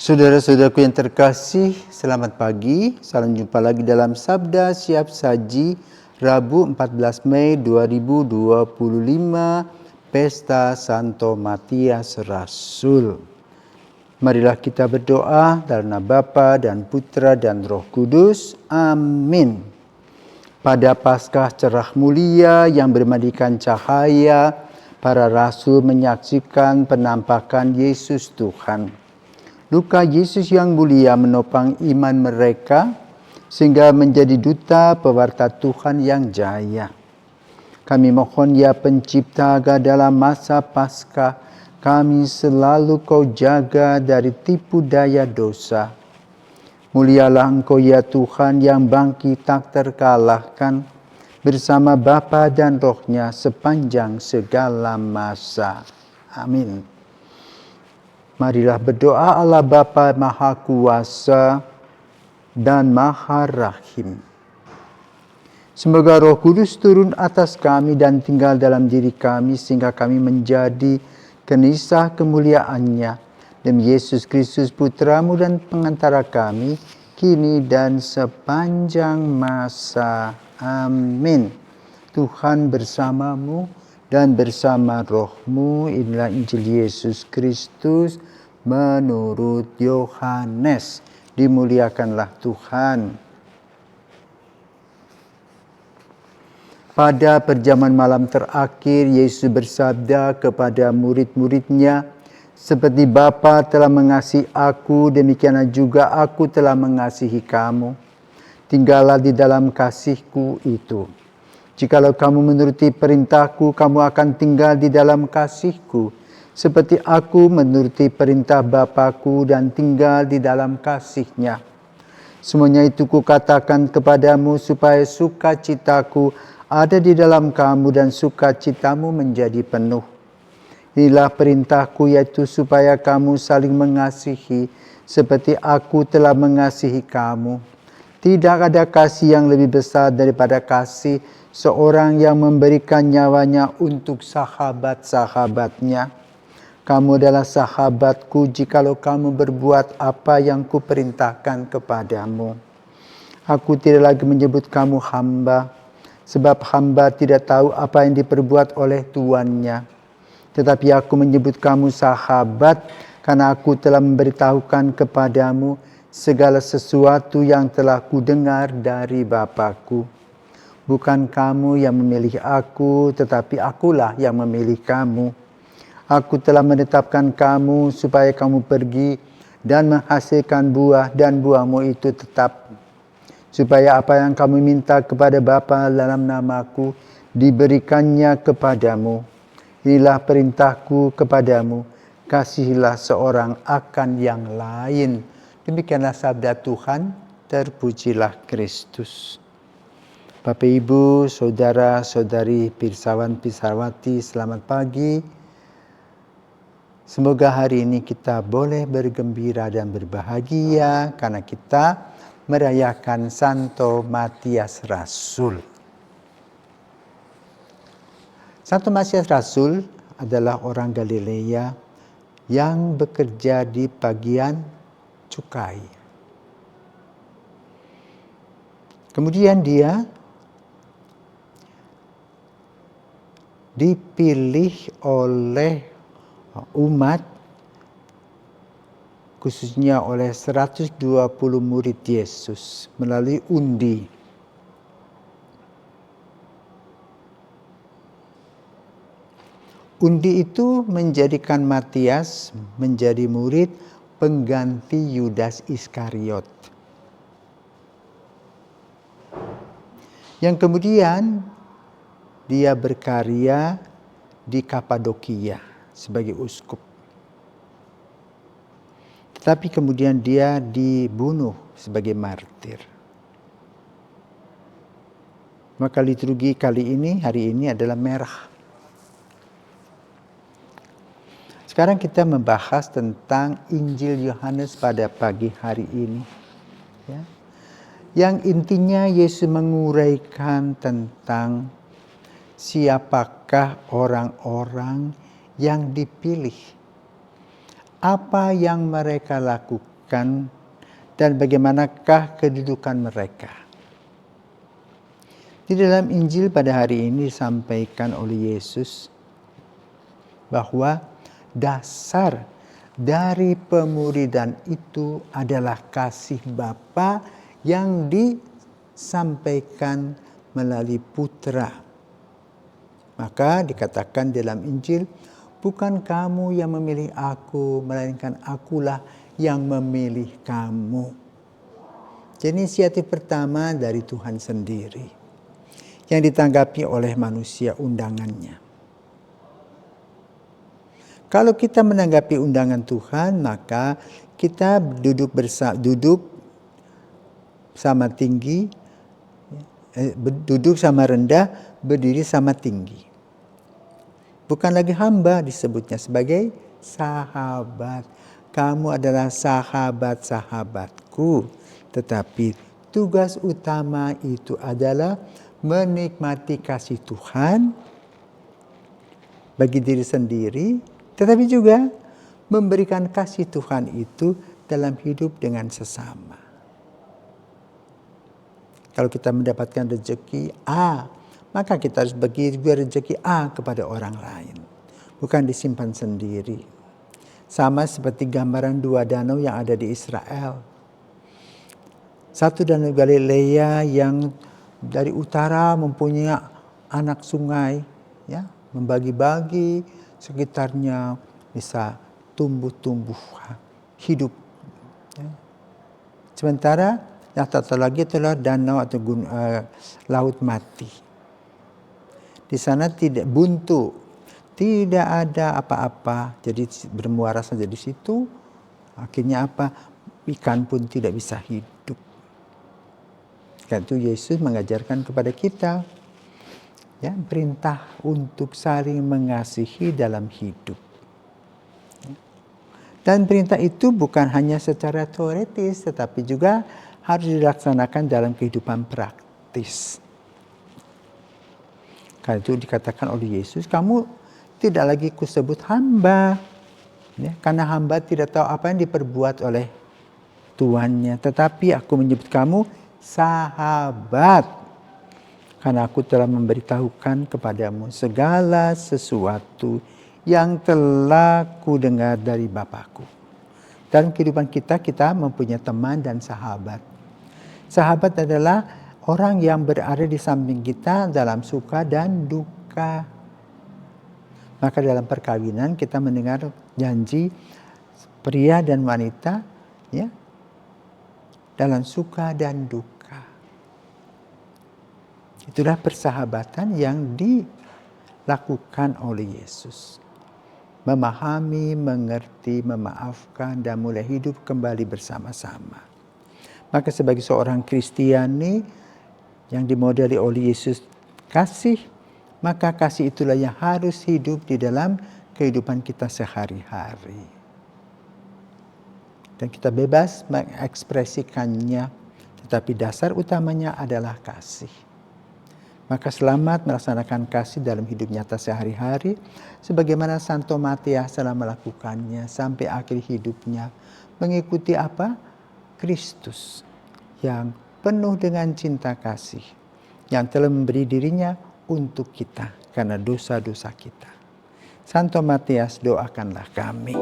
Saudara-saudaraku yang terkasih, selamat pagi. Salam jumpa lagi dalam Sabda Siap Saji, Rabu 14 Mei 2025, Pesta Santo Matias Rasul. Marilah kita berdoa dalam nama Bapa dan Putra dan Roh Kudus. Amin. Pada Paskah cerah mulia yang bermandikan cahaya, para rasul menyaksikan penampakan Yesus Tuhan. Luka Yesus yang mulia menopang iman mereka sehingga menjadi duta pewarta Tuhan yang jaya. Kami mohon ya Pencipta dalam masa Paskah, kami selalu Kau jaga dari tipu daya dosa. Mulialah Engkau ya Tuhan yang bangkit tak terkalahkan bersama Bapa dan Roh-Nya sepanjang segala masa. Amin. Marilah berdoa Allah Bapa Maha Kuasa dan Maha Rahim. Semoga Roh Kudus turun atas kami dan tinggal dalam diri kami sehingga kami menjadi kenisah kemuliaan-Nya. Demi Yesus Kristus Putra-Mu dan pengantara kami, kini dan sepanjang masa. Amin. Tuhan bersamamu dan bersama Roh-Mu. Inilah Injil Yesus Kristus menurut Yohanes. Dimuliakanlah Tuhan. Pada perjamuan malam terakhir, Yesus bersabda kepada murid-murid-Nya, "Seperti Bapa telah mengasihi aku, demikianlah juga aku telah mengasihi kamu. Tinggallah di dalam kasih-Ku itu. Jikalau kamu menuruti perintah-Ku, kamu akan tinggal di dalam kasih-Ku, seperti aku menuruti perintah Bapa-Ku dan tinggal di dalam kasih-Nya. Semuanya itu Kukatakan kepadamu supaya sukacita-Ku ada di dalam kamu dan sukacitamu menjadi penuh. Inilah perintah-Ku, yaitu supaya kamu saling mengasihi seperti aku telah mengasihi kamu. Tidak ada kasih yang lebih besar daripada kasih seorang yang memberikan nyawanya untuk sahabat-sahabatnya. Kamu adalah sahabatku jikalau kamu berbuat apa yang Kuperintahkan kepadamu. Aku tidak lagi menyebut kamu hamba, sebab hamba tidak tahu apa yang diperbuat oleh tuannya. Tetapi aku menyebut kamu sahabat, karena aku telah memberitahukan kepadamu segala sesuatu yang telah Kudengar dari Bapa-Ku. Bukan kamu yang memilih aku, tetapi akulah yang memilih kamu. Aku telah menetapkan kamu supaya kamu pergi dan menghasilkan buah, dan buahmu itu tetap. Supaya apa yang kamu minta kepada Bapa dalam namaku, diberikannya kepadamu. Inilah perintahku kepadamu, kasihilah seorang akan yang lain." Demikianlah sabda Tuhan, terpujilah Kristus. Bapak, Ibu, Saudara-saudari, pirsawan-pirsawati, selamat pagi. Semoga hari ini kita boleh bergembira dan berbahagia karena kita merayakan Santo Matias Rasul. Santo Matias Rasul adalah orang Galilea yang bekerja di bagian cukai. Kemudian dia dipilih oleh umat, khususnya oleh 120 murid Yesus melalui undi. Undi itu menjadikan Matias menjadi murid pengganti Yudas Iskariot, yang kemudian dia berkarya di Kapadokia sebagai uskup. Tetapi kemudian dia dibunuh sebagai martir. Maka liturgi hari ini adalah merah. Sekarang kita membahas tentang Injil Yohanes pada pagi hari ini. Ya. Yang intinya Yesus menguraikan tentang siapakah orang-orang yang dipilih. Apa yang mereka lakukan dimaksudkan dan bagaimanakah kedudukan mereka. Di dalam Injil pada hari ini disampaikan oleh Yesus bahwa dasar dari pemuridan itu adalah kasih Bapa yang disampaikan melalui Putra. Maka dikatakan dalam Injil, bukan kamu yang memilih aku, melainkan akulah yang memilih kamu. Jadi inisiatif pertama dari Tuhan sendiri yang ditanggapi oleh manusia undangannya. Kalau kita menanggapi undangan Tuhan, maka kita duduk sama tinggi, duduk sama rendah, berdiri sama tinggi. Bukan lagi hamba, disebutnya sebagai sahabat. Kamu adalah sahabat-sahabatku. Tetapi tugas utama itu adalah menikmati kasih Tuhan bagi diri sendiri, tetapi juga memberikan kasih Tuhan itu dalam hidup dengan sesama. Kalau kita mendapatkan rezeki A, maka kita harus bagi juga rezeki A kepada orang lain. Bukan disimpan sendiri. Sama seperti gambaran dua danau yang ada di Israel. Satu danau Galilea yang dari utara mempunyai anak sungai, ya, membagi-bagi sekitarnya bisa tumbuh hidup. Ya. Sementara yang satu lagi adalah danau atau laut mati. Di sana tidak buntu, tidak ada apa-apa, jadi bermuara saja di situ. Akhirnya apa? Ikan pun tidak bisa hidup. Karena itu Yesus mengajarkan kepada kita, ya, perintah untuk saling mengasihi dalam hidup. Dan perintah itu bukan hanya secara teoritis, tetapi juga harus dilaksanakan dalam kehidupan praktis. Karena itu dikatakan oleh Yesus, kamu tidak lagi kusebut hamba, ya, karena hamba tidak tahu apa yang diperbuat oleh tuannya, tetapi aku menyebut kamu sahabat, karena aku telah memberitahukan kepadamu segala sesuatu yang telah kudengar dari Bapakku. Dalam kehidupan kita mempunyai teman dan sahabat. Sahabat adalah orang yang berada di samping kita dalam suka dan duka. Maka dalam perkawinan kita mendengar janji pria dan wanita, ya, dalam suka dan duka. Itulah persahabatan yang dilakukan oleh Yesus. Memahami, mengerti, memaafkan, dan mulai hidup kembali bersama-sama. Maka sebagai seorang Kristiani yang dimodeli oleh Yesus kasih, maka kasih itulah yang harus hidup di dalam kehidupan kita sehari-hari. Dan kita bebas mengekspresikannya, tetapi dasar utamanya adalah kasih. Maka selamat melaksanakan kasih dalam hidup nyata sehari-hari, sebagaimana Santo Matias telah melakukannya sampai akhir hidupnya. Mengikuti apa? Kristus yang penuh dengan cinta kasih, yang telah memberi dirinya untuk kita karena dosa-dosa kita. Santo Matias, doakanlah kami.